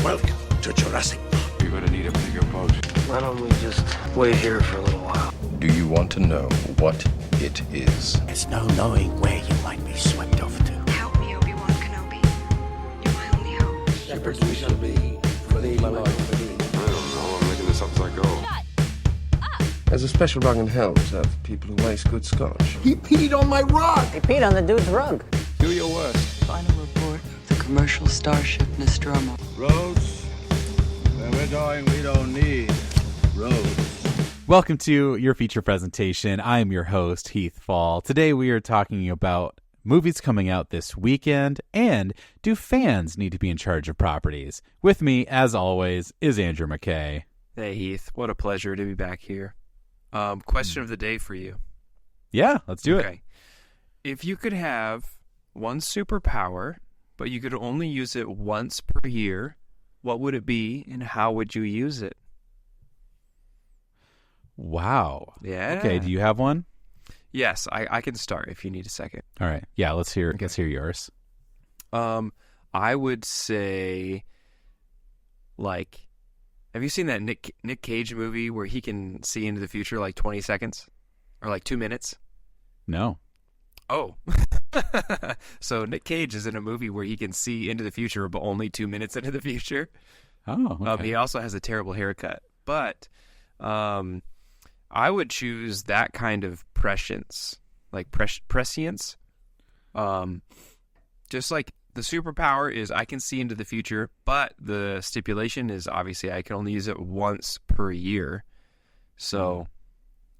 Welcome to Jurassic Park. You're gonna need a bigger boat. Why don't we just wait here for a little while? Do you want to know what it is? There's no knowing where you might be swept off to. Help me, Obi-Wan Kenobi. You're my only hope. Shepherds we shall be, for thee, my life, for thee. I don't know. I'm making this up as I go. There's a special rug in hell reserved for people who waste good scotch. He peed on my rug! He peed on the dude's rug. Do your worst. Final report of the commercial starship Nostromo. Roads? Where we're going, we don't need roads. Welcome to your feature presentation. I am your host, Heath Fall. Today we are talking about movies coming out this weekend and do fans need to be in charge of properties? With me, as always, is Andrew McKay. Hey, Heath. What a pleasure to be back here. Question of the day for you. Yeah, let's do it. Okay. If you could have one superpower, but you could only use it once per year, what would it be and how would you use it? Wow. Yeah. Okay, do you have one? Yes, I can start if you need a second. All right. Yeah, let's hear yours. I would say, like, have you seen that Nick Cage movie where he can see into the future like 20 seconds or like 2 minutes? No. Oh. So Nick Cage is in a movie where he can see into the future but only 2 minutes into the future. Oh, okay. He also has a terrible haircut. But I would choose that kind of prescience, like prescience. Just like the superpower is I can see into the future, but the stipulation is obviously I can only use it once per year. So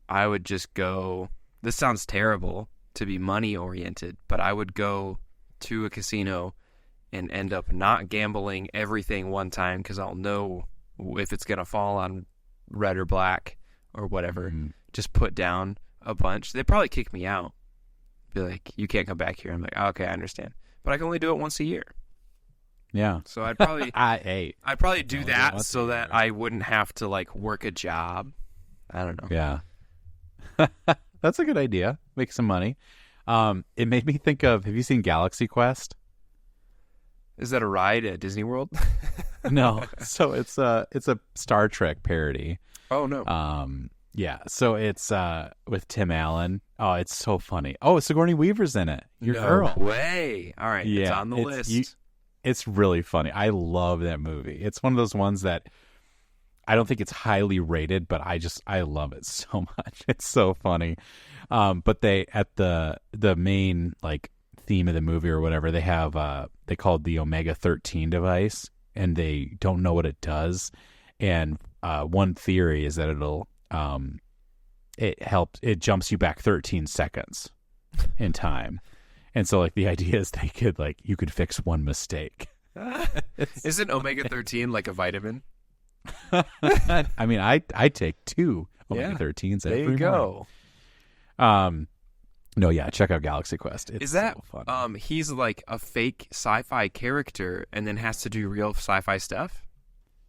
I would just go, this sounds terrible to be money oriented, but I would go to a casino and end up not gambling everything one time because I'll know if it's going to fall on red or black or whatever. Just put down a bunch. They'd probably kick me out. Be like, you can't come back here. I'm like, okay, I understand. But I can only do it once a year. Yeah. So I'd probably I'd probably do that so that year. I wouldn't have to like work a job. I don't know. Yeah. That's a good idea. Make some money. It made me think of, have you seen Galaxy Quest? Is that a ride at Disney World? No. So it's a Star Trek parody. Oh no. Yeah. So it's with Tim Allen. Oh, it's so funny. Oh, Sigourney Weaver's in it. Your girl. Way. All right. Yeah, it's on the list. It's really funny. I love that movie. It's one of those ones that I don't think it's highly rated, but I love it so much. It's so funny. But they, at the main like theme of the movie or whatever, they have they call it the Omega-13 device, and they don't know what it does. And one theory is that it jumps you back 13 seconds in time. And so like the idea is you could fix one mistake. Isn't Omega-13 like a vitamin? I mean, I take 2 Omega-13s every There you go. morning. No, yeah, check out Galaxy Quest. It's Is that so fun. He's like a fake sci-fi character and then has to do real sci-fi stuff?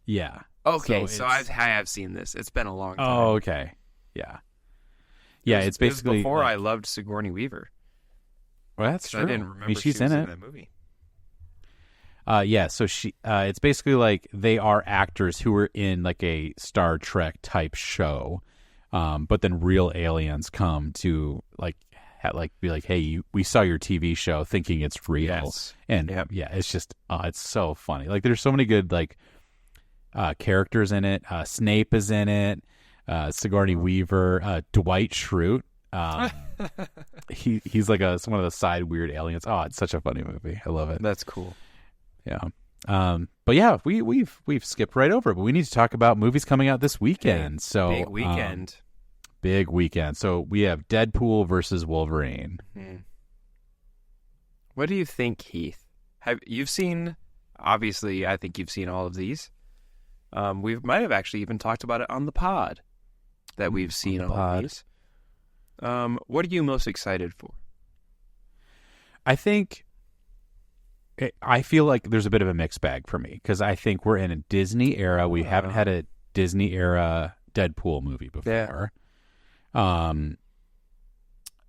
Yeah. Okay, so I have seen this. It's been a long time. Oh, okay. Yeah. Yeah, it's basically it was before like, I loved Sigourney Weaver. Well, that's true. I didn't remember she's she was in it. that movie. Yeah, so it's basically like they are actors who were in like a Star Trek type show, but then real aliens come to be like, hey, we saw your TV show, thinking it's real, Yes. and yeah, it's just it's so funny. Like there's so many good like characters in it. Snape is in it. Sigourney Weaver, Dwight Schrute. He's like one of the side weird aliens. Oh, it's such a funny movie. I love it. That's cool. Yeah. But yeah, we've skipped right over it, but we need to talk about movies coming out this weekend. So big weekend. Big weekend. So we have Deadpool versus Wolverine. What do you think, Heath? You've seen, obviously, I think you've seen all of these. We might have actually even talked about it on the pod that we've seen all of these. What are you most excited for? I feel like there's a bit of a mixed bag for me because I think we're in a Disney era. We haven't had a Disney era Deadpool movie before.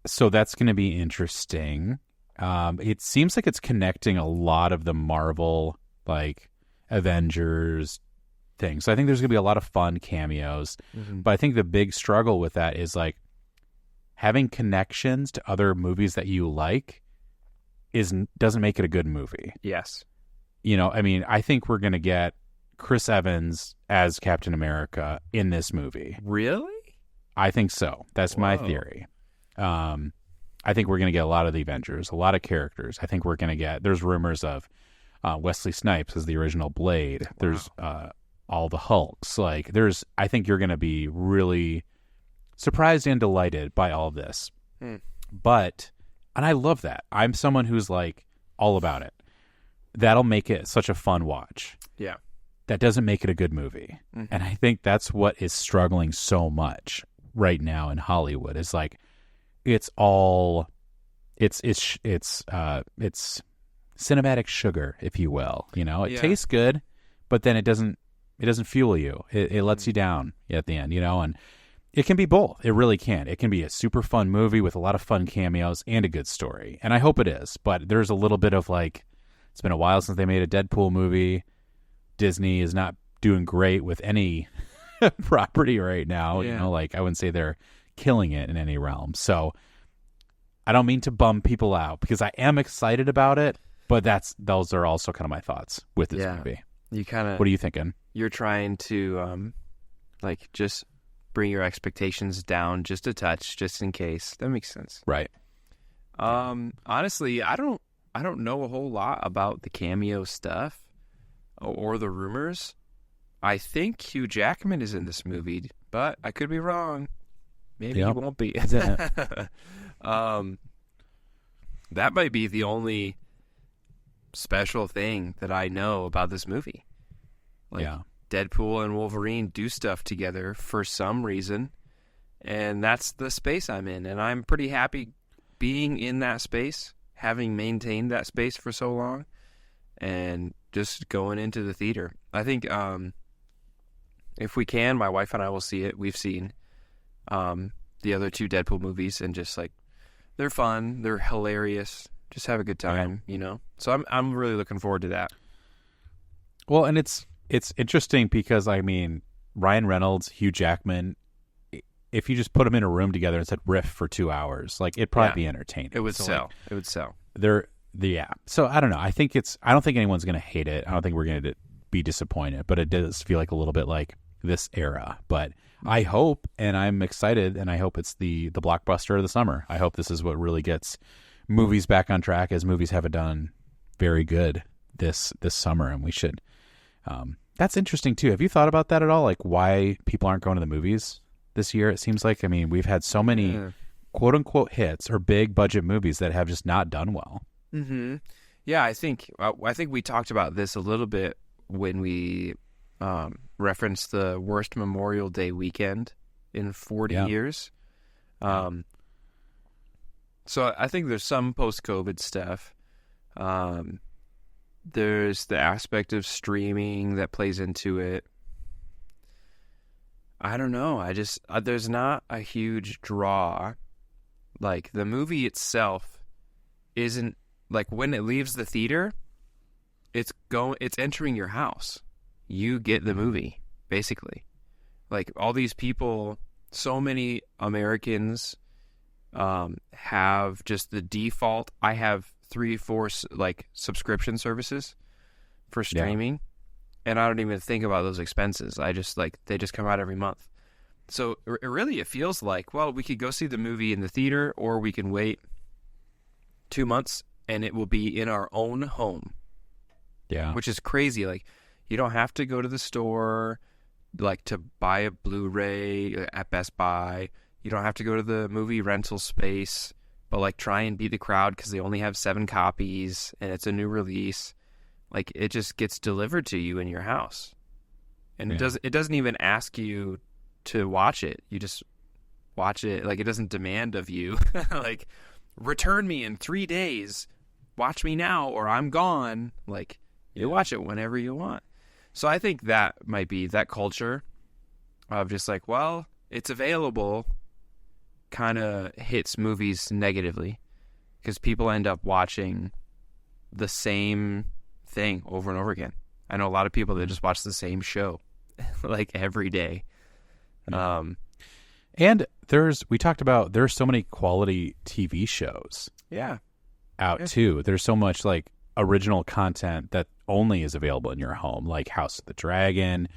So that's going to be interesting. It seems like it's connecting a lot of the Marvel like Avengers thing. So I think there's going to be a lot of fun cameos. But I think the big struggle with that is like having connections to other movies that you like doesn't make it a good movie. Yes. You know, I mean, I think we're going to get Chris Evans as Captain America in this movie. Really? I think so. That's my theory. I think we're going to get a lot of the Avengers, a lot of characters. I think we're going to get, there's rumors of Wesley Snipes as the original Blade. There's all the Hulks. Like, I think you're going to be really surprised and delighted by all this. But, and I love that. I'm someone who's like all about it. That'll make it such a fun watch. Yeah. That doesn't make it a good movie. And I think that's what is struggling so much right now in Hollywood is like, it's cinematic sugar, if you will. You know, it tastes good, but then it doesn't fuel you. It lets you down at the end, you know, and it can be both. It really can. It can be a super fun movie with a lot of fun cameos and a good story. And I hope it is, but there's a little bit of like, it's been a while since they made a Deadpool movie. Disney is not doing great with any property right now. You know, like I wouldn't say they're killing it in any realm. So I don't mean to bum people out because I am excited about it, but those are also kind of my thoughts with this movie. What are you thinking? You're trying to like just bring your expectations down just a touch, just in case. That makes sense. Right. Honestly, I don't know a whole lot about the cameo stuff or the rumors. I think Hugh Jackman is in this movie, but I could be wrong. Maybe he won't be. That might be the only special thing that I know about this movie. Like Deadpool and Wolverine do stuff together for some reason, and that's the space I'm in, and I'm pretty happy being in that space, having maintained that space for so long, and just going into the theater. I think if we can, my wife and I will see it. We've seen the other two Deadpool movies, and just like they're fun, they're hilarious. Just have a good time, you know. So I'm really looking forward to that. Well, and it's interesting because I mean Ryan Reynolds, Hugh Jackman. If you just put them in a room together and said riff for 2 hours, like it'd probably be entertaining. It would sell. Like, it would sell. So I don't know. I don't think anyone's going to hate it. I don't think we're going to be disappointed. But it does feel like a little bit like this era. But I hope, and I'm excited, and I hope it's the blockbuster of the summer. I hope this is what really gets movies back on track, as movies haven't done very good this summer, and we should. That's interesting too. Have you thought about that at all? Like why people aren't going to the movies this year? It seems like, I mean, we've had so many quote unquote hits or big budget movies that have just not done well. Mm-hmm. Yeah, I think we talked about this a little bit when we referenced the worst Memorial Day weekend in 40 years. So I think there's some post-COVID stuff. There's the aspect of streaming that plays into it. I don't know. There's not a huge draw. Like the movie itself isn't, like when it leaves the theater, it's entering your house. You get the movie, basically. Like all these people, so many Americans have just the default. I have 3-4 like subscription services for streaming, and I don't even think about those expenses. I just they just come out every month. So it feels like, well, we could go see the movie in the theater, or we can wait 2 months and it will be in our own home. Yeah, which is crazy. Like you don't have to go to the store, like to buy a Blu-ray at Best Buy. You don't have to go to the movie rental space, but like try and beat the crowd because they only have 7 copies and it's a new release. Like it just gets delivered to you in your house, and it doesn't even ask you to watch it. You just watch it. Like it doesn't demand of you, like return me in 3 days, watch me now or I'm gone. Like you watch it whenever you want. So I think that might be that culture of just like, well, it's available, kind of hits movies negatively because people end up watching the same thing over and over again. I know a lot of people that just watch the same show like every day. And we talked about, there's so many quality TV shows out too. There's so much like original content that only is available in your home, like House of the Dragon,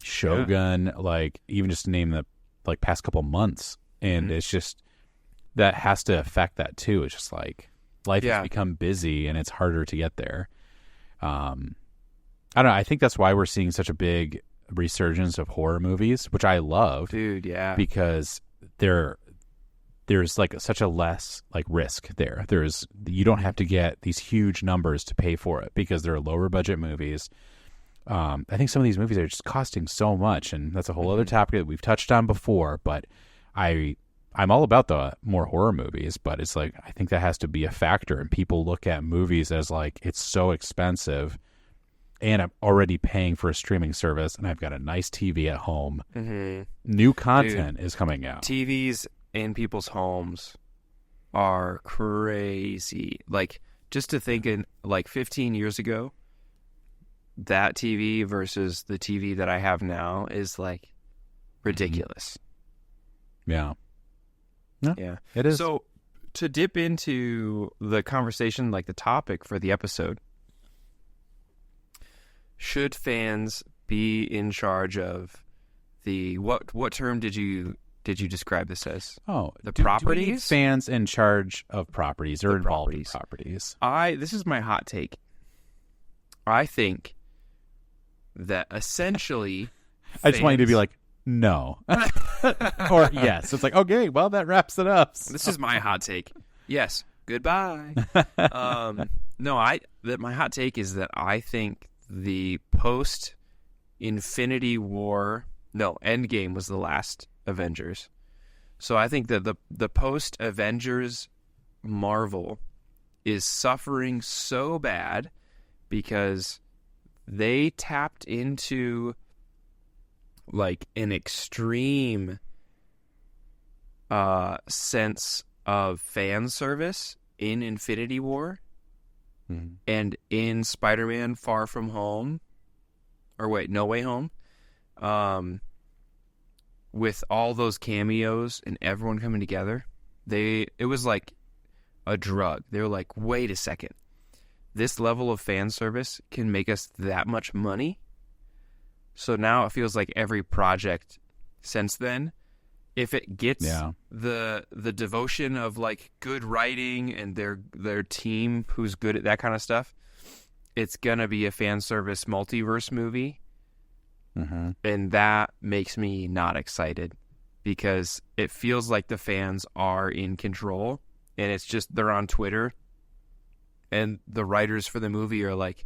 Shogun, like even just to name the like past couple months. And it's just, that has to affect that too. It's just like life has become busy and it's harder to get there. I don't know. I think that's why we're seeing such a big resurgence of horror movies, which I love, dude. Yeah, because there's like such a less like risk there. You don't have to get these huge numbers to pay for it because they're lower budget movies. I think some of these movies are just costing so much, and that's a whole other topic that we've touched on before. But I'm all about the more horror movies, but it's like I think that has to be a factor, and people look at movies as like it's so expensive. And I'm already paying for a streaming service, and I've got a nice TV at home. New content is coming out. TVs in people's homes are crazy. Like, just to think in like 15 years ago, that TV versus the TV that I have now is like ridiculous. Yeah, it is. So to dip into the conversation, like the topic for the episode, should fans be in charge of the what term did you describe this as? Oh, the properties. properties. Do we need fans in charge of properties or The involved in properties? This is my hot take. I think that essentially, I just want you to be like, no, or yes. It's like, okay, well, that wraps it up. This is my hot take. Yes, goodbye. No, my hot take is that I think the post Infinity War, Endgame was the last Avengers. So I think that the post Avengers Marvel is suffering so bad because they tapped into like an extreme sense of fan service in Infinity War. And in Spider-Man Far From Home, or wait, No Way Home, with all those cameos and everyone coming together, it was like a drug. They were like, wait a second, this level of fan service can make us that much money? So now it feels like every project since then, if it gets the devotion of like good writing and their team who's good at that kind of stuff, it's gonna be a fan service multiverse movie, and that makes me not excited because it feels like the fans are in control, and it's just they're on Twitter, and the writers for the movie are like,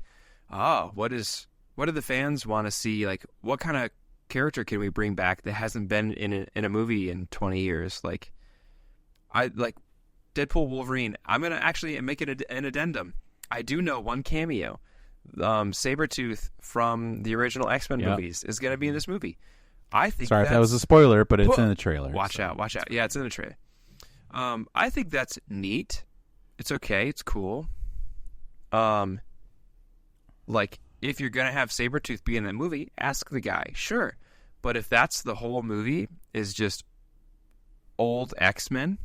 what do the fans want to see? Like, what kind of character can we bring back that hasn't been in a movie in 20 years? Like, I like Deadpool, Wolverine. I'm gonna actually make it an addendum. I do know one cameo. Sabretooth from the original X-Men movies is gonna be in this movie. I think. Sorry if that was a spoiler, but it's in the trailer. Watch out! Yeah, it's in the trailer. I think that's neat. It's okay. It's cool. Like, if you're gonna have Sabretooth be in that movie, ask the guy, sure. But if that's the whole movie is just old X-Men,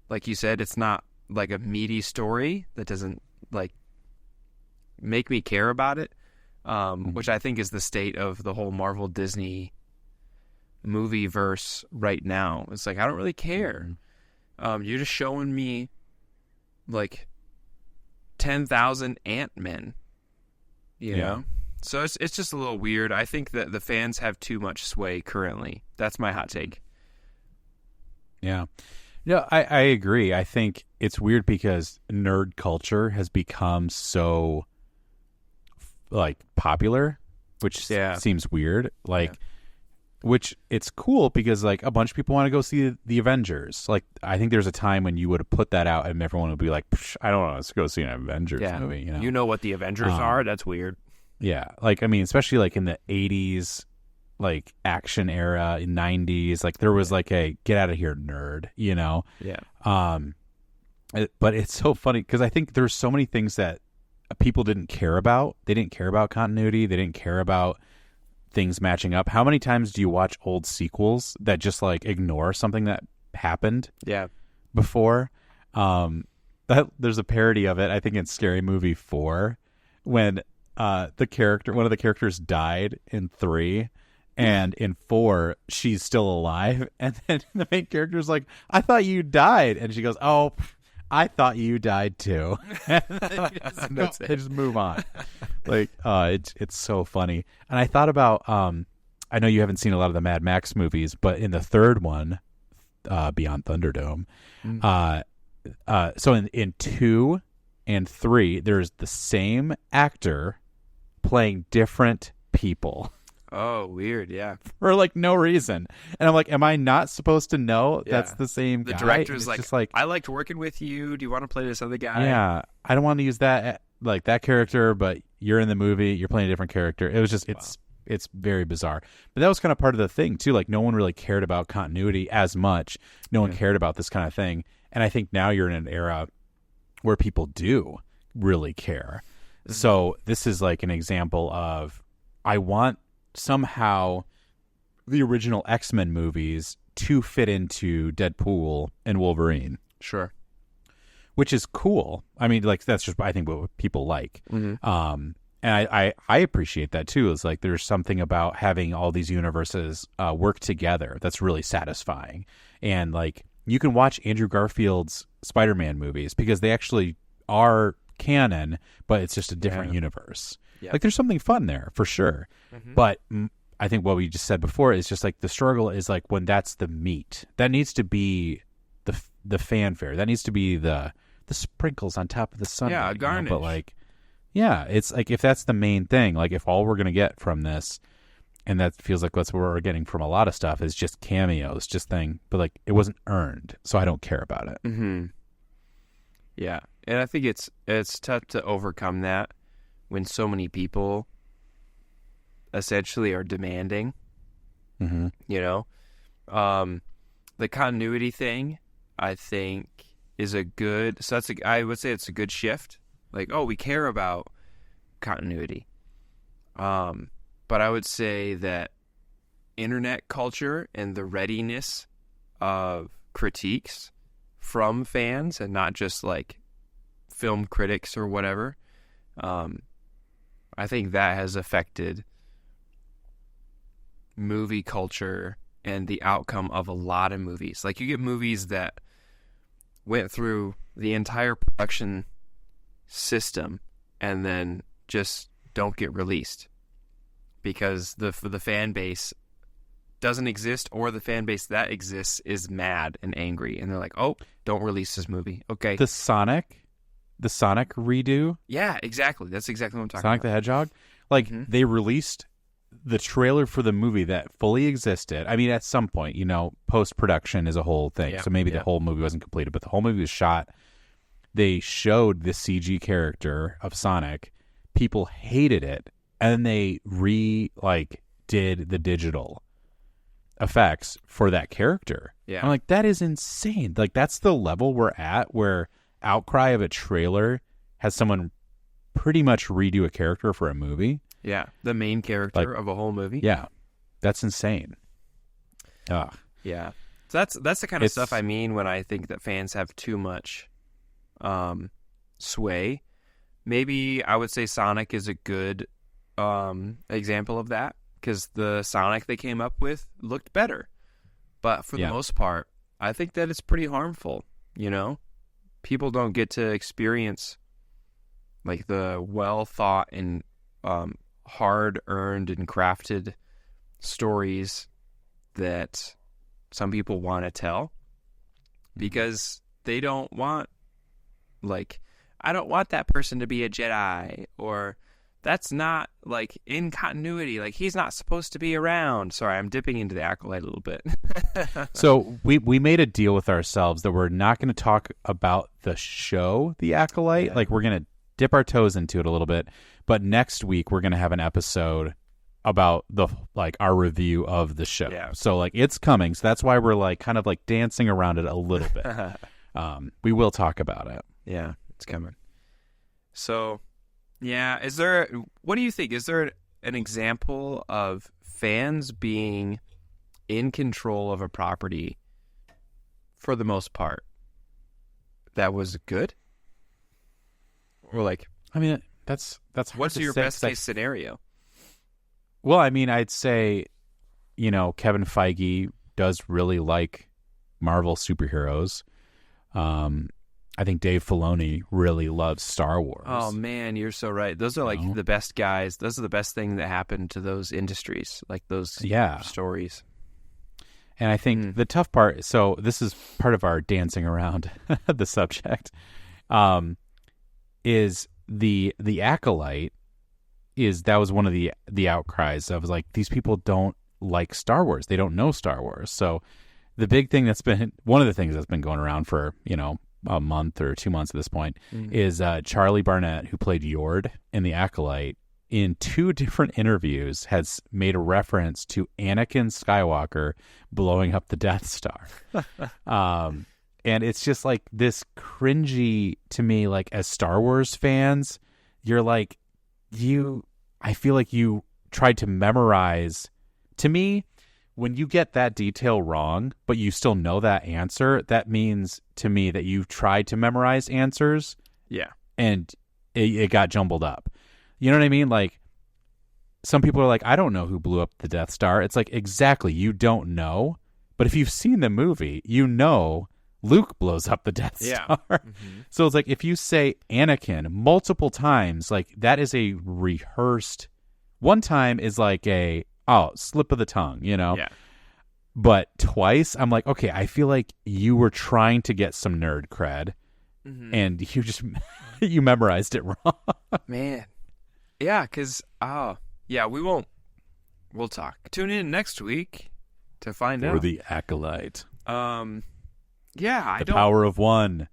like you said, it's not like a meaty story that doesn't like make me care about it, which I think is the state of the whole Marvel Disney movie verse right now. It's like, I don't really care. You're just showing me like 10,000 Ant-Men. You know? So it's just a little weird. I think that the fans have too much sway currently. That's my hot take. Yeah. No, I agree. I think it's weird because nerd culture has become so like popular, which seems weird. Like, which it's cool because like a bunch of people want to go see the Avengers. Like, I think there's a time when you would have put that out and everyone would be like, I don't know, let's go see an Avengers movie. You know what the Avengers are? That's weird. Yeah. Like, I mean, especially like in the 80s, like action era, in 90s, like there was like a get out of here nerd, you know? Yeah. But it's so funny because I think there's so many things that people didn't care about. They didn't care about continuity. They didn't care about things matching up. How many times do you watch old sequels that just like ignore something that happened before? There's a parody of it, I think, in Scary Movie 4 when one of the characters died in 3, and in 4 she's still alive, and then the main character's like, I thought you died, and she goes, oh, I thought you died too. And then they just move on. Like, it's so funny. And I thought about, I know you haven't seen a lot of the Mad Max movies, but in the third one, Beyond Thunderdome, so in 2 and 3, there's the same actor playing different people. Oh, weird, yeah. For like no reason. And I'm like, am I not supposed to know that's the same guy? The director's just like, I liked working with you. Do you want to play this other guy? Yeah, I don't want to use that character, but you're in the movie, you're playing a different character. It was just, it's very bizarre. But that was kind of part of the thing too. Like, no one really cared about continuity as much. No one cared about this kind of thing. And I think now you're in an era where people do really care. Mm-hmm. So this is like an example of, I want somehow the original X-Men movies to fit into Deadpool and Wolverine. Sure. Which is cool. I mean, like, that's just, I think, what people like. Mm-hmm. And I appreciate that too. It's like, there's something about having all these universes work together that's really satisfying. And like, you can watch Andrew Garfield's Spider-Man movies because they actually are canon, but it's just a different universe. Yep. Like, there's something fun there for sure. Mm-hmm. But I think what we just said before is just like, the struggle is like when that's the meat. That needs to be the fanfare. That needs to be the sprinkles on top of the sundae. Yeah, a garnish. But like, yeah, it's like, if that's the main thing, like if all we're going to get from this, and that feels like that's what we're getting from a lot of stuff, is just cameos, but like, it wasn't earned, so I don't care about it. Mm-hmm. Yeah, and I think it's tough to overcome that when so many people essentially are demanding. Mm-hmm. You know, the continuity thing, I think, is a good. So I would say it's a good shift. Like, oh, we care about continuity. But I would say that internet culture and the readiness of critiques from fans, and not just like film critics or whatever, I think that has affected movie culture and the outcome of a lot of movies. Like, you get movies that went through the entire production system and then just don't get released because the fan base doesn't exist, or the fan base that exists is mad and angry, and they're like, oh, don't release this movie. Okay. The Sonic redo. Yeah, exactly. That's exactly what I'm talking Sonic about. the Hedgehog. Like, they released the trailer for the movie that fully existed. I mean, at some point, post-production is a whole thing. Yeah, so maybe the whole movie wasn't completed, but the whole movie was shot. They showed the CG character of Sonic. People hated it. And then they did the digital effects for that character. Yeah. I'm like, that is insane. Like, that's the level we're at, where outcry of a trailer has someone pretty much redo a character for a movie. Yeah, the main character of a whole movie. Yeah, that's insane. Ugh. Yeah, so that's the kind of stuff I mean when I think that fans have too much sway. Maybe I would say Sonic is a good example of that, because the Sonic they came up with looked better. But for the most part, I think that it's pretty harmful, People don't get to experience like the well-thought and hard-earned and crafted stories that some people want to tell, because they don't want, like, I don't want that person to be a Jedi, or that's not, like, in continuity. Like, he's not supposed to be around. Sorry, I'm dipping into the Acolyte a little bit. So we made a deal with ourselves that we're not going to talk about the show, The Acolyte. Like, we're going to dip our toes into it a little bit. But next week, we're going to have an episode about our review of the show. Yeah. So, like, it's coming. So that's why we're, like, kind of, like, dancing around it a little bit. We will talk about it. Yeah, it's coming. So Yeah. What do you think? Is there an example of fans being in control of a property for the most part that was good? Or like, I mean, that's hard what's to your say, best 'cause case scenario? Well, I mean, I'd say, Kevin Feige does really like Marvel superheroes. I think Dave Filoni really loves Star Wars. Oh man, you're so right. Those are like the best guys. Those are the best thing that happened to those industries, like those stories. And I think the tough part, so this is part of our dancing around the subject, is the Acolyte. That was one of the outcries of like, these people don't like Star Wars. They don't know Star Wars. So the big thing one of the things that's been going around for, a month or 2 months at this point is Charlie Barnett, who played Yord in The Acolyte, in 2 different interviews has made a reference to Anakin Skywalker blowing up the Death Star. And it's just like this cringy to me, like as Star Wars fans, you're like, I feel like you tried to memorize. To me, when you get that detail wrong, but you still know that answer, that means to me that you've tried to memorize answers. Yeah. And it got jumbled up. You know what I mean? Like, some people are like, I don't know who blew up the Death Star. It's like, exactly, you don't know. But if you've seen the movie, Luke blows up the Death Star. So it's like, if you say Anakin multiple times, like, that is a rehearsed. One time is like slip of the tongue, Yeah. But twice, I'm like, okay, I feel like you were trying to get some nerd cred, and you just you memorized it wrong. Man. Yeah, because we'll talk. Tune in next week to find out. Or the Acolyte. Yeah, the power of one.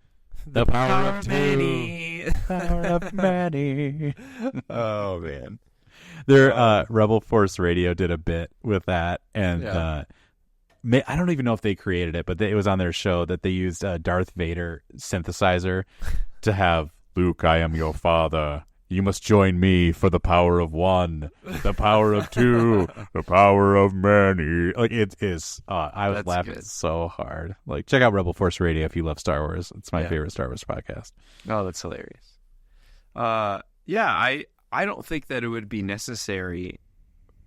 The power of two. many. Power of many. Oh man. Their Rebel Force Radio did a bit with that, and I don't even know if they created it, but it was on their show that they used a Darth Vader synthesizer to have Luke, I am your father. You must join me for the power of one, the power of two, the power of many. Like, it is. I was laughing so hard. Like, check out Rebel Force Radio if you love Star Wars. It's my favorite Star Wars podcast. Oh, that's hilarious. I don't think that it would be necessary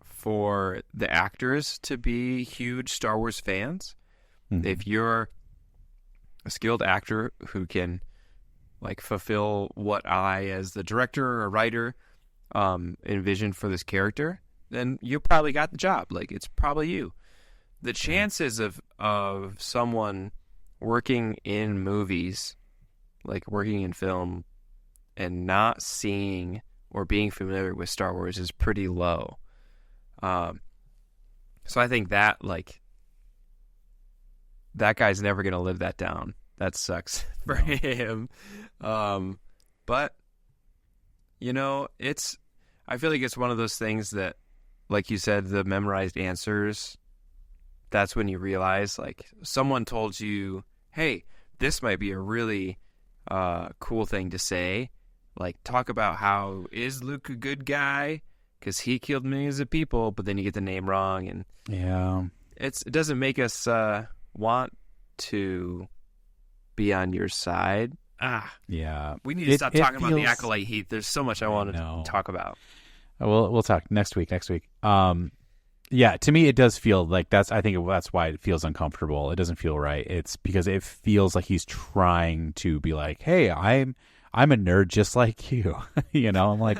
for the actors to be huge Star Wars fans. If you're a skilled actor who can like fulfill what I, as the director or writer, envisioned for this character, then you probably got the job. Like, it's probably you. The chances of someone working in movies, like working in film, and not seeing or being familiar with Star Wars is pretty low. So I think that, like, that guy's never going to live that down. That sucks for him. But, I feel like it's one of those things that, like you said, the memorized answers, that's when you realize, like, someone told you, hey, this might be a really cool thing to say. Like, talk about how, is Luke a good guy? Because he killed millions of people, but then you get the name wrong. And it doesn't make us want to be on your side. We need to stop talking about the Acolyte, Heath. There's so much I want to talk about. We'll talk next week. To me, it does feel like that's why it feels uncomfortable. It doesn't feel right. It's because it feels like he's trying to be like, hey, I'm a nerd just like you. I'm like,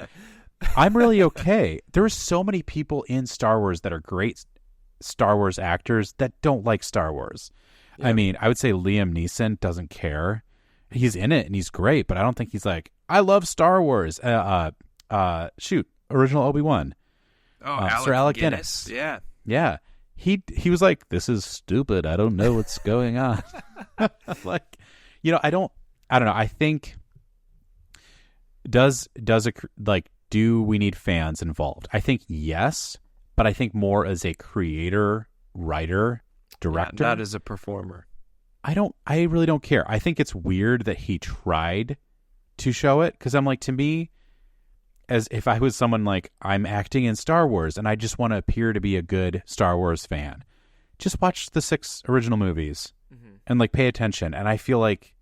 I'm really okay. There are so many people in Star Wars that are great Star Wars actors that don't like Star Wars. I mean, I would say Liam Neeson doesn't care. He's in it and he's great, but I don't think he's like, I love Star Wars. Original Obi-Wan. Sir Alec Guinness. Yeah. Yeah. He was like, this is stupid. I don't know what's going on. Like, I don't know. I think do we need fans involved? I think yes, but I think more as a creator, writer, director. Not as a performer. I really don't care. I think it's weird that he tried to show it, because I'm like, to me, as if I was someone like, I'm acting in Star Wars and I just want to appear to be a good Star Wars fan, just watch the 6 original movies and like pay attention. And I feel like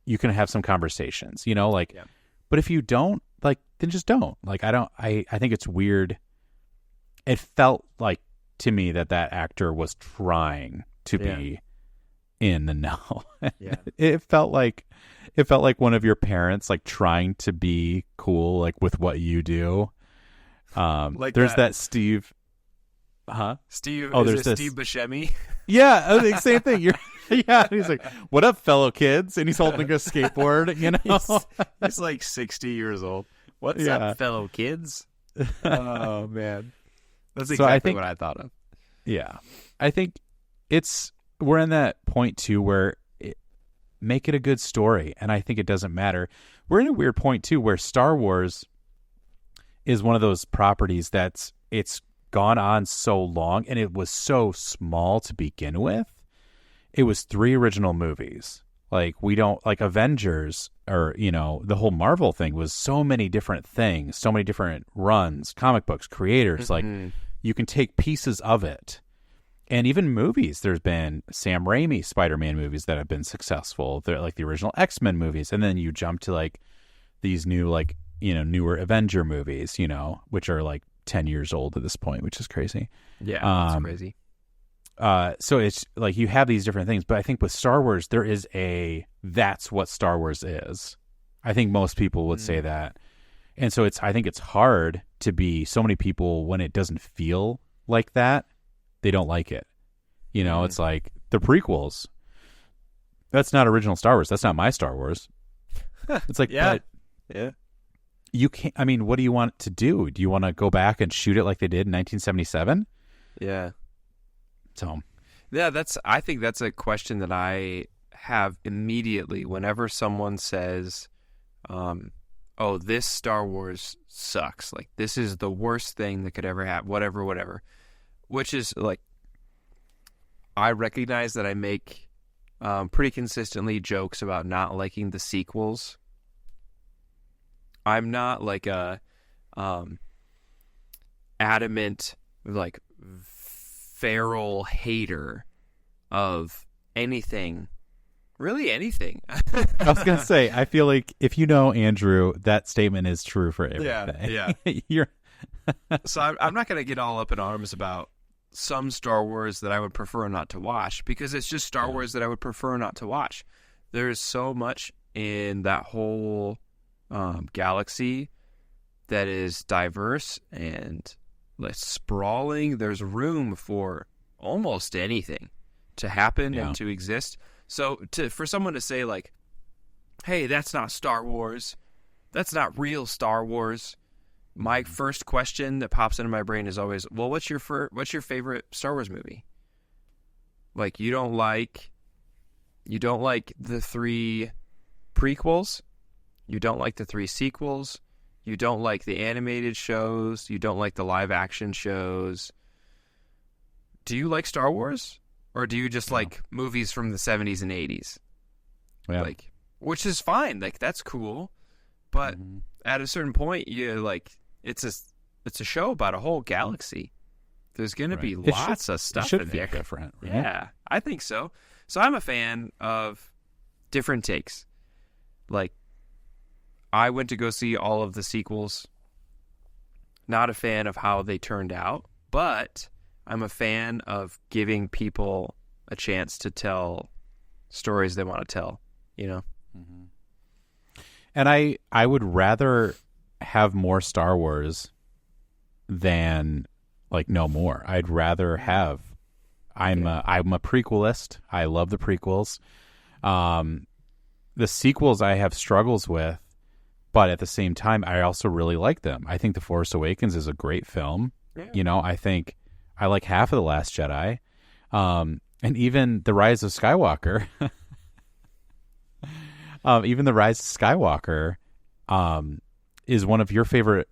you can have some conversations, you know, like, but if you don't, like, then just don't. Like, I think it's weird. It felt like to me that actor was trying to be in the know. It felt like one of your parents, like, trying to be cool, like, with what you do. Like there's that Steve. Steve. Oh, is there's it this Steve Buscemi. Yeah, I think same thing. Yeah. He's like, "What up, fellow kids?" And he's holding a skateboard. You know, he's like 60 years old. What's up, fellow kids? Oh man, that's exactly what I thought of. Yeah, I think we're in that point too where make it a good story, and I think it doesn't matter. We're in a weird point too where Star Wars is one of those properties it's gone on so long, and it was so small to begin with. It was 3 original movies. Like, we don't, like, Avengers, or, you know, the whole Marvel thing was so many different things, so many different runs, comic books, creators. Like, you can take pieces of it. And even movies, there's been Sam Raimi Spider-Man movies that have been successful. They're like the original X-Men movies. And then you jump to, like, these new, like, you know, newer Avenger movies, you know, which are like 10 years old at this point, which is crazy. Yeah, it's crazy. So it's like you have these different things, but I think with Star Wars, that's what Star Wars is. I think most people would say that. And so I think it's hard to be so many people when it doesn't feel like that, they don't like it. You know, it's like the prequels. That's not original Star Wars. That's not my Star Wars. It's like, yeah. You can't, I mean, what do you want to do? Do you want to go back and shoot it like they did in 1977? Yeah. So, yeah, I think that's a question that I have immediately whenever someone says, oh, this Star Wars sucks. Like, this is the worst thing that could ever happen, whatever. Which is, like, I recognize that I make pretty consistently jokes about not liking the sequels. I'm not like a adamant, like, feral hater of anything, really anything. I was gonna say, I feel like if you know Andrew, that statement is true for everything. Yeah. So I'm not gonna get all up in arms about some Star Wars that I would prefer not to watch, because it's just Star Wars that I would prefer not to watch. There's so much in that whole galaxy that is diverse and sprawling. There's room for almost anything to happen and to exist. So for someone to say, like, hey, that's not Star Wars, that's not real Star Wars, my first question that pops into my brain is always, well, what's your favorite Star Wars movie? Like, you don't like the 3 prequels, you don't like the 3 sequels, you don't like the animated shows, you don't like the live action shows. Do you like Star Wars? Or do you just like movies from the 70s and 80s? Yeah. Like, which is fine. Like, that's cool. But at a certain point, you like, it's a show about a whole galaxy. There's going to be lots of stuff in there. Different. Right? Yeah, I think so. So I'm a fan of different takes. Like, I went to go see all of the sequels. Not a fan of how they turned out, but I'm a fan of giving people a chance to tell stories they want to tell, you know? And I would rather have more Star Wars than, like, no more. I'd rather have... I'm a prequelist. I love the prequels. The sequels I have struggles with, but at the same time, I also really like them. I think The Force Awakens is a great film. Yeah. You know, I think I like half of The Last Jedi. And even The Rise of Skywalker. Even The Rise of Skywalker is one of your favorite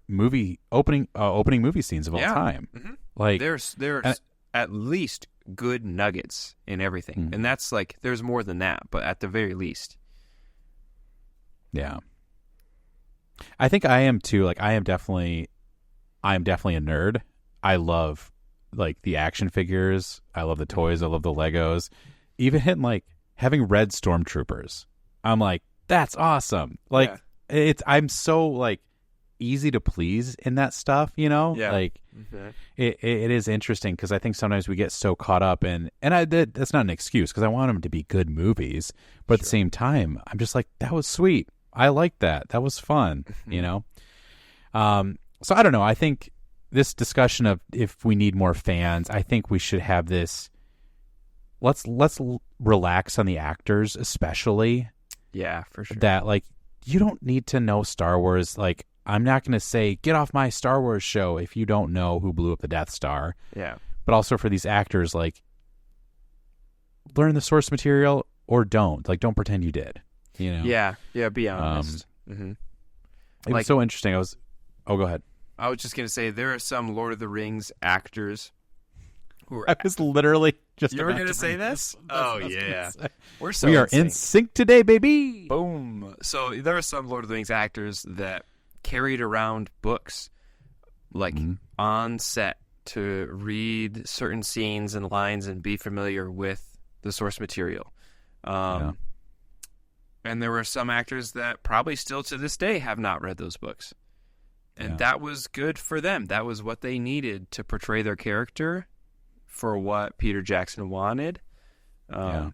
opening movie scenes of all time. Mm-hmm. Like, there's at least good nuggets in everything. And that's like, there's more than that, but at the very least. Yeah. I think I am too. Like, I'm definitely a nerd. I love like the action figures. I love the toys. I love the Legos. Even like having red stormtroopers, I'm like, that's awesome. Like, I'm so like easy to please in that stuff, you know? Yeah. Like, it is interesting because I think sometimes we get so caught up in, and that's not an excuse because I want them to be good movies, but at the same time, I'm just like, that was sweet. I like that. That was fun, you know? So I don't know. I think this discussion of if we need more fans, I think we should have this. Let's relax on the actors, especially. Yeah, for sure. That like you don't need to know Star Wars. Like, I'm not going to say get off my Star Wars show if you don't know who blew up the Death Star. Yeah. But also for these actors, like, learn the source material or don't. Like, don't pretend you did. You know. Yeah. Be honest. It was so interesting. Oh, go ahead. I was just gonna say there are some Lord of the Rings actors who are. I was literally just. You were about gonna to say bring this? That's Oh what I was yeah, gonna say. we're so We are in sync today, baby. Boom. So there are some Lord of the Rings actors that carried around books, like on set, to read certain scenes and lines and be familiar with the source material. And there were some actors that probably still to this day have not read those books. And that was good for them. That was what they needed to portray their character for what Peter Jackson wanted. And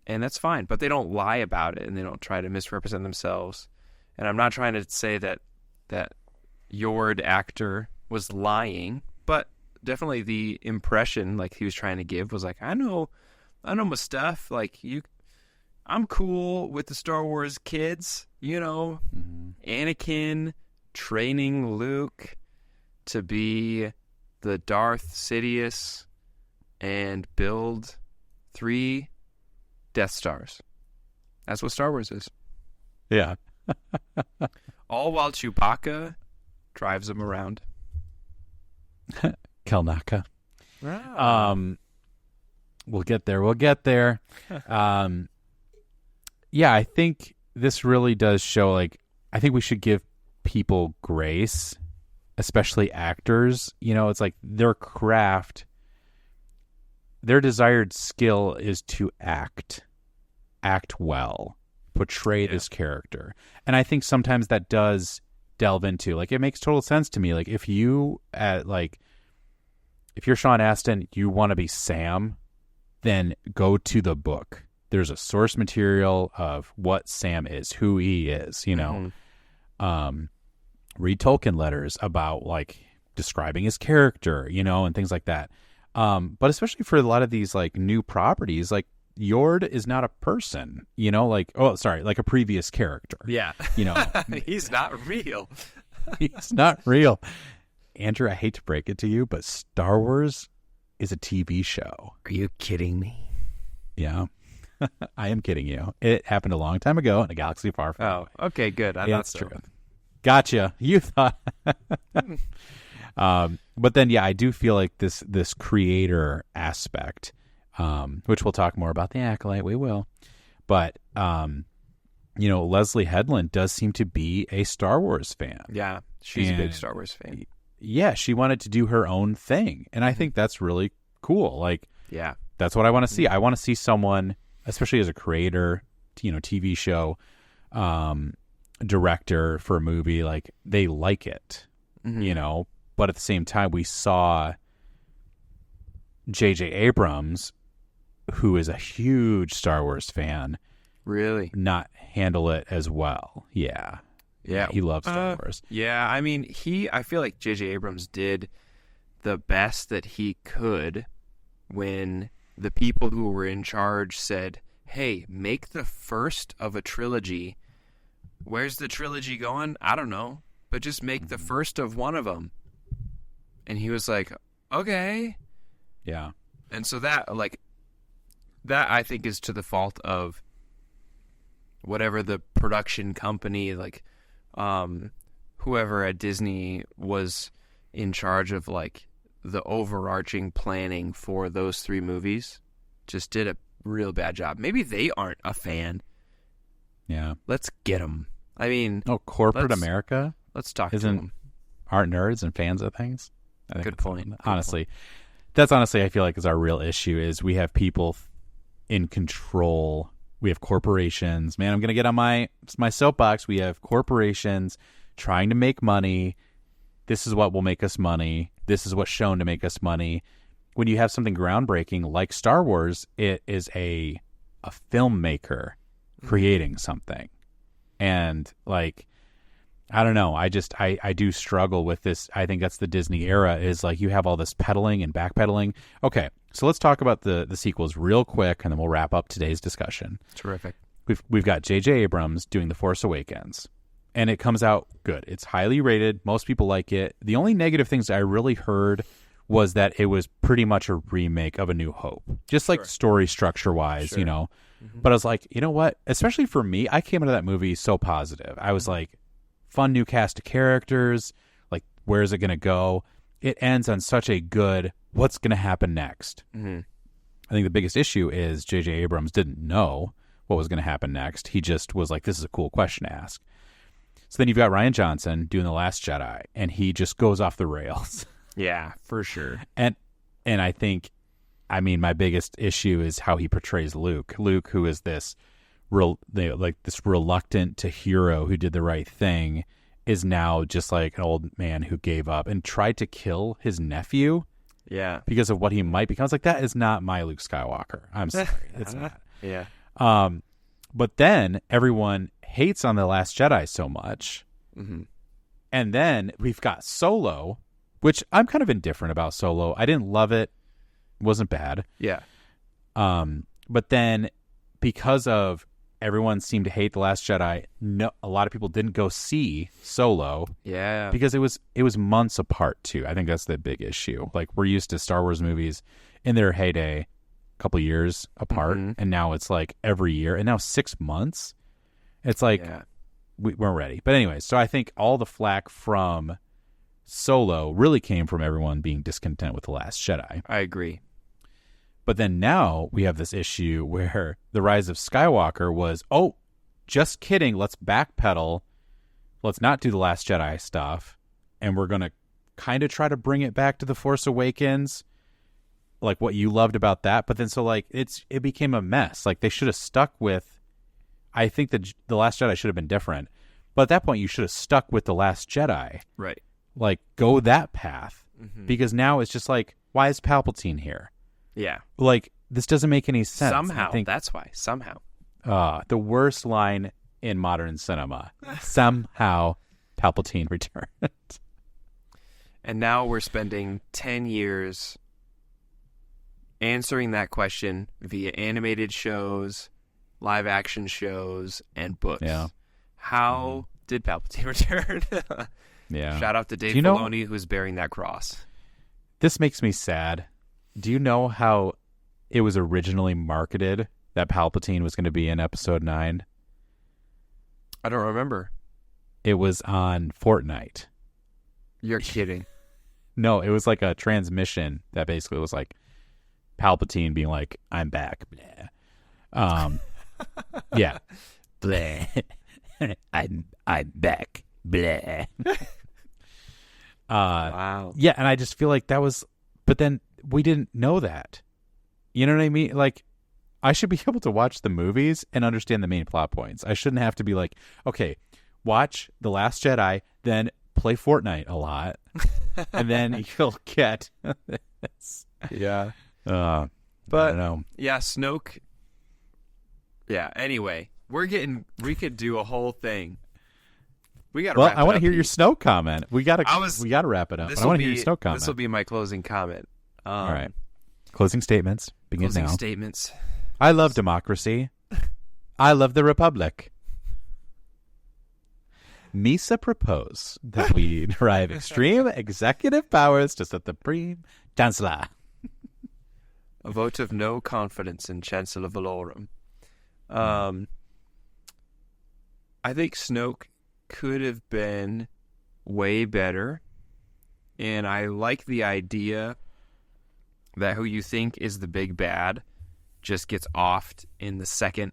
that's fine. But they don't lie about it and they don't try to misrepresent themselves. And I'm not trying to say that Yord actor was lying, but definitely the impression like he was trying to give was like, I know my stuff. Like, I'm cool with the Star Wars kids, you know, Anakin training Luke to be the Darth Sidious and build 3 Death Stars. That's what Star Wars is. Yeah. All while Chewbacca drives them around. Kelnaka. We'll get there. Yeah, I think this really does show, like, I think we should give people grace, especially actors. You know, it's like their craft, their desired skill is to act well, portray this character. And I think sometimes that does delve into, like, it makes total sense to me. Like, if you're Sean Astin, you want to be Sam, then go to the book. There's a source material of what Sam is, who he is, you know. Read Tolkien letters about, like, describing his character, you know, and things like that. But especially for a lot of these, like, new properties, like, Yord is not a person, you know, like, like a previous character. Yeah. You know. He's not real. He's not real. Andrew, I hate to break it to you, but Star Wars is a TV show. Are you kidding me? Yeah. I am kidding you. It happened a long time ago in a galaxy far, far away. Oh, okay, good. That's true. Gotcha. You thought. But then, yeah, I do feel like this creator aspect, which we'll talk more about the Acolyte. We will. But, you know, Leslie Headland does seem to be a Star Wars fan. Yeah, she's a big Star Wars fan. Yeah, she wanted to do her own thing. And I think that's really cool. Like, yeah, that's what I want to see. I want to see someone, especially as a creator, you know, TV show, director for a movie, like, they like it, you know. But at the same time, we saw J.J. Abrams, who is a huge Star Wars fan, really not handle it as well. Yeah. He loves Star Wars. Yeah, I mean, I feel like J.J. Abrams did the best that he could when the people who were in charge said, hey, make the first of a trilogy. Where's the trilogy going? I don't know. But just make the first of one of them. And he was like, okay. Yeah. And so that I think is to the fault of whatever the production company, like, whoever at Disney was in charge of, like, the overarching planning for those 3 movies, just did a real bad job. Maybe they aren't a fan. Yeah. Let's get them. I mean, corporate let's- America let's talk to isn't them. aren't nerds and fans of things. I think Good that's point. Good honestly, that's honestly I feel like is our real issue is we have people in control. We have corporations. Man, I'm gonna get on my soapbox. We have corporations trying to make money. This is what will make us money. This is what's shown to make us money. When you have something groundbreaking like Star Wars, it is a filmmaker creating something. And like, I don't know. I do struggle with this. I think that's the Disney era is like you have all this peddling and backpedaling. Okay, so let's talk about the sequels real quick, and then we'll wrap up today's discussion. Terrific. We've got J.J. Abrams doing The Force Awakens, and it comes out good. It's highly rated. Most people like it. The only negative things I really heard was that it was pretty much a remake of A New Hope, just like story structure wise, you know. But I was like, you know what? Especially for me, I came into that movie so positive. I was like, fun new cast of characters. Like, where is it going to go? It ends on such a good, what's going to happen next? I think the biggest issue is J.J. Abrams didn't know what was going to happen next. He just was like, this is a cool question to ask. So then you've got Rian Johnson doing The Last Jedi, and he just goes off the rails. Yeah, for sure. And I think, I mean, my biggest issue is how he portrays Luke. Luke, who is this this reluctant to hero who did the right thing, is now just like an old man who gave up and tried to kill his nephew. Yeah. Because of what he might become. I was like, that is not my Luke Skywalker. I'm sorry. It's not. Yeah. But then everyone hates on The Last Jedi so much. And then we've got Solo, which I'm kind of indifferent about Solo. I didn't love it. It wasn't bad. Yeah. But then because of everyone seemed to hate The Last Jedi, a lot of people didn't go see Solo. Yeah. Because it was months apart too. I think that's the big issue. Like, we're used to Star Wars movies in their heyday a couple years apart, and now it's like every year, and now 6 months. It's like we weren't ready. But anyway, so I think all the flack from Solo really came from everyone being discontent with The Last Jedi. I agree. But then now we have this issue where The Rise of Skywalker was, oh, just kidding, let's backpedal. Let's not do The Last Jedi stuff. And we're going to kind of try to bring it back to The Force Awakens, like what you loved about that. But then so like it became a mess. Like, they should have stuck with, I think that The Last Jedi should have been different. But at that point, you should have stuck with The Last Jedi. Right. Like, go that path. Because now it's just like, why is Palpatine here? Yeah. Like, this doesn't make any sense. Somehow. I think, That's why. Somehow. the worst line in modern cinema. Somehow Palpatine returned. And now we're spending 10 years answering that question via animated shows, live action shows, and books. Yeah. How did Palpatine return? Yeah. Shout out to Dave Do you know- Filoni, who's bearing that cross. This makes me sad. Do you know how it was originally marketed that Palpatine was going to be in Episode 9? I don't remember. It was on Fortnite. You're kidding. No, it was like a transmission that basically was like Palpatine being like, "I'm back." Blah. Yeah. Blah. I'm back. Blah. Wow. Yeah, and I just feel like that was, but then we didn't know that. You know what I mean? Like, I should be able to watch the movies and understand the main plot points. I shouldn't have to be like, okay, watch The Last Jedi, then play Fortnite a lot, and then you'll get this. Yeah. I But don't know. yeah, Snoke. Yeah. Anyway, we could do a whole thing. We got. Well, I want to hear your Snoke comment. We gotta wrap it up. This I want will to hear your Snoke comment. This will be my closing comment. All right. Closing statements. Begin Closing now. statements. I love democracy. I love the Republic. Misa propose that we derive extreme executive powers to set the Supreme Chancellor. A vote of no confidence in Chancellor Valorum. I think Snoke could have been way better, and I like the idea that who you think is the big bad just gets offed in the second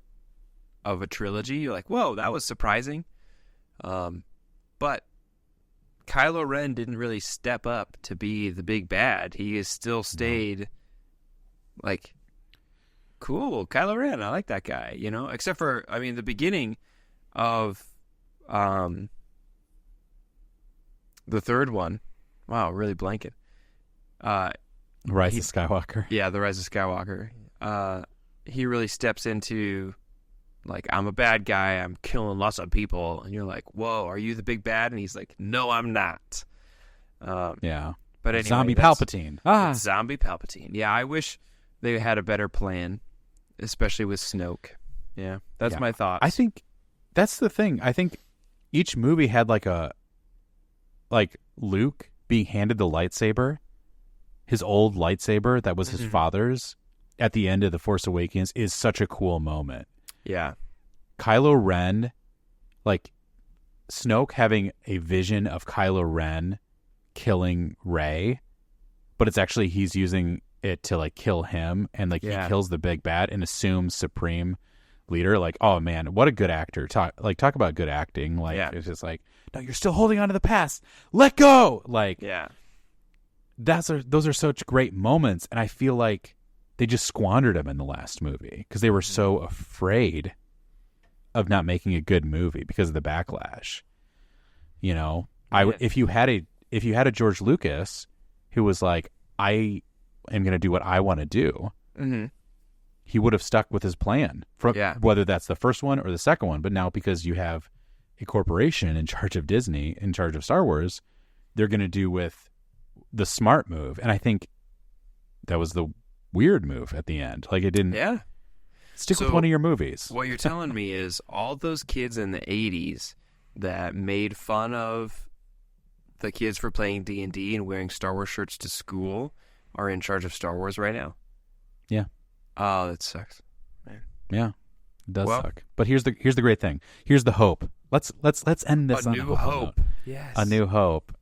of a trilogy. You're like, whoa, that was surprising. But Kylo Ren didn't really step up to be the big bad. He has still stayed like, cool, Kylo Ren, I like that guy, you know? Except for, I mean, the beginning of the third one. Wow, really blanket. Rise of Skywalker. Yeah, The Rise of Skywalker. He really steps into, like, I'm a bad guy, I'm killing lots of people. And you're like, whoa, are you the big bad? And he's like, no, I'm not. Yeah. But anyway, Zombie Palpatine. It's Zombie Palpatine. Yeah, I wish they had a better plan, especially with Snoke. Yeah, that's my thoughts. I think that's the thing. I think each movie had like Luke being handed the lightsaber, his old lightsaber that was his father's at the end of The Force Awakens is such a cool moment. Yeah. Kylo Ren, like Snoke having a vision of Kylo Ren killing Rey, but it's actually he's using it to like kill him, and like he kills the big bad and assumes supreme leader. Like, oh man, what a good actor. Talk about good acting. Like it's just like, no, you're still holding on to the past. Let go. Like, those are such great moments, and I feel like they just squandered them in the last movie because they were so afraid of not making a good movie because of the backlash. You know, if you had a George Lucas who was like, I am going to do what I want to do, he would have stuck with his plan, from whether that's the first one or the second one. But now because you have a corporation in charge of Disney, in charge of Star Wars, they're going to do with the smart move. And I think that was the weird move at the end. Like, it didn't stick with one of your movies. What you're telling me is all those kids in the 80s that made fun of the kids for playing D&D and wearing Star Wars shirts to school are in charge of Star Wars right now. Yeah. Oh, that sucks, man. Yeah, it does suck. But here's the great thing. Here's the hope. Let's end this on a new hope. Yes. A New Hope.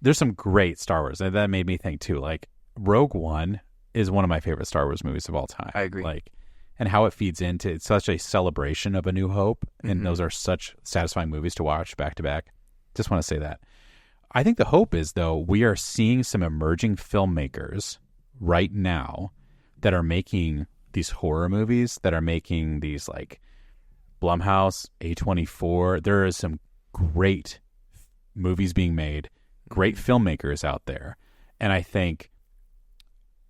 There's some great Star Wars, and that made me think too. Like, Rogue One is one of my favorite Star Wars movies of all time. I agree. Like, and how it feeds into, it's such a celebration of A New Hope, and those are such satisfying movies to watch back to back. Just want to say that. I think the hope is, though, we are seeing some emerging filmmakers right now that are making these horror movies, that are making these like Blumhouse, A24. There is some great movies being made, great filmmakers out there. And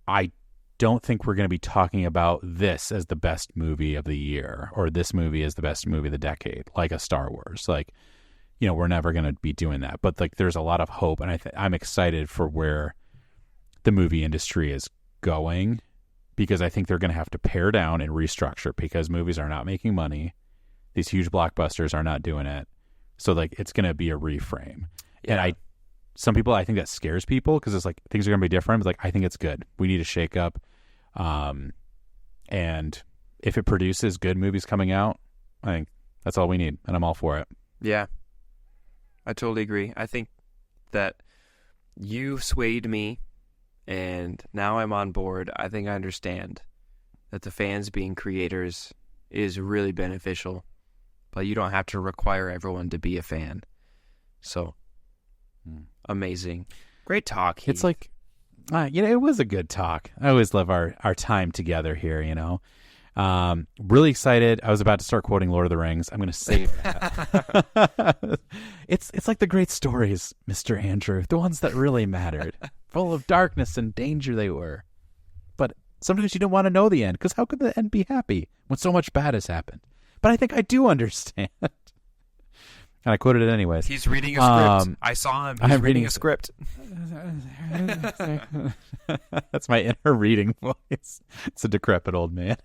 I don't think we're going to be talking about this as the best movie of the year or this movie as the best movie of the decade, like a Star Wars. Like, you know, we're never going to be doing that. But like, there's a lot of hope, and I'm excited for where the movie industry is going, because I think they're going to have to pare down and restructure because movies are not making money. These huge blockbusters are not doing it. So like, it's going to be a reframe. Yeah. And some people, I think that scares people because it's like things are going to be different. But like, I think it's good. We need a shake up. And if it produces good movies coming out, I think that's all we need, and I'm all for it. Yeah, I totally agree. I think that you swayed me, and now I'm on board. I think I understand that the fans being creators is really beneficial, but you don't have to require everyone to be a fan. So, amazing. Great talk, Heath. It's like, you know, it was a good talk. I always love our time together here, you know. Really excited. I was about to start quoting Lord of the Rings. I'm going to save that. It's like the great stories, Mr. Andrew, the ones that really mattered. Full of darkness and danger they were. But sometimes you don't want to know the end, because how could the end be happy when so much bad has happened? But I think I do understand. And I quoted it anyways. He's reading a script. I saw him. He's reading a script. That's my inner reading voice. It's a decrepit old man.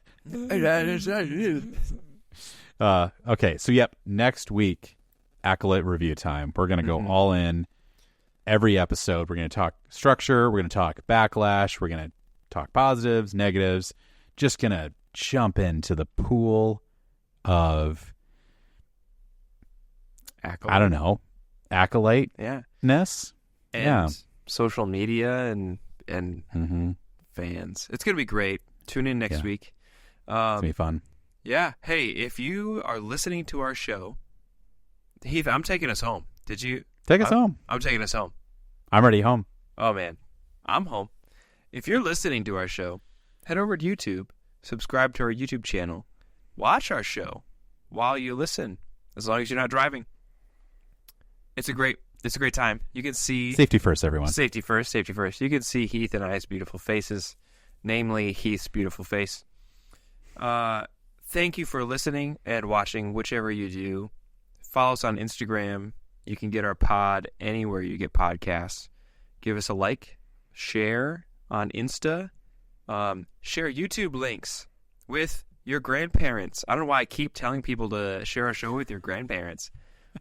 Okay, so yep, next week, Acolyte review time. We're going to go all in. Every episode, we're going to talk structure. We're going to talk backlash. We're going to talk positives, negatives. Just going to jump into the pool of... Acolyte. I don't know, acolyte-ness? And social media and fans. It's going to be great. Tune in next week. It's going to be fun. Yeah. Hey, if you are listening to our show, Heath, I'm taking us home. Did you? Take us home. I'm taking us home. I'm already home. Oh, man. I'm home. If you're listening to our show, head over to YouTube, subscribe to our YouTube channel, watch our show while you listen, as long as you're not driving. It's a great time. You can see... Safety first, everyone. Safety first. You can see Heath and I's beautiful faces, namely Heath's beautiful face. Thank you for listening and watching, whichever you do. Follow us on Instagram. You can get our pod anywhere you get podcasts. Give us a like, share on Insta, share YouTube links with your grandparents. I don't know why I keep telling people to share our show with your grandparents.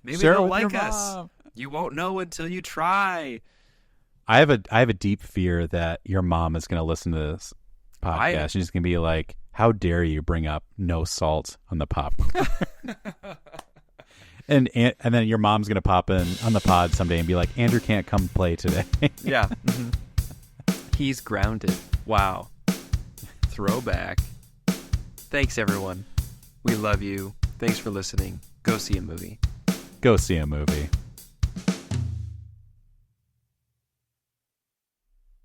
Maybe Share it they'll with like your us. mom. You won't know until you try. I have a deep fear that your mom is going to listen to this podcast. She's going to be like, "How dare you bring up no salt on the popcorn?" and then your mom's going to pop in on the pod someday and be like, "Andrew can't come play today." Yeah. Mm-hmm. He's grounded. Wow. Throwback. Thanks, everyone. We love you. Thanks for listening. Go see a movie. Go see a movie.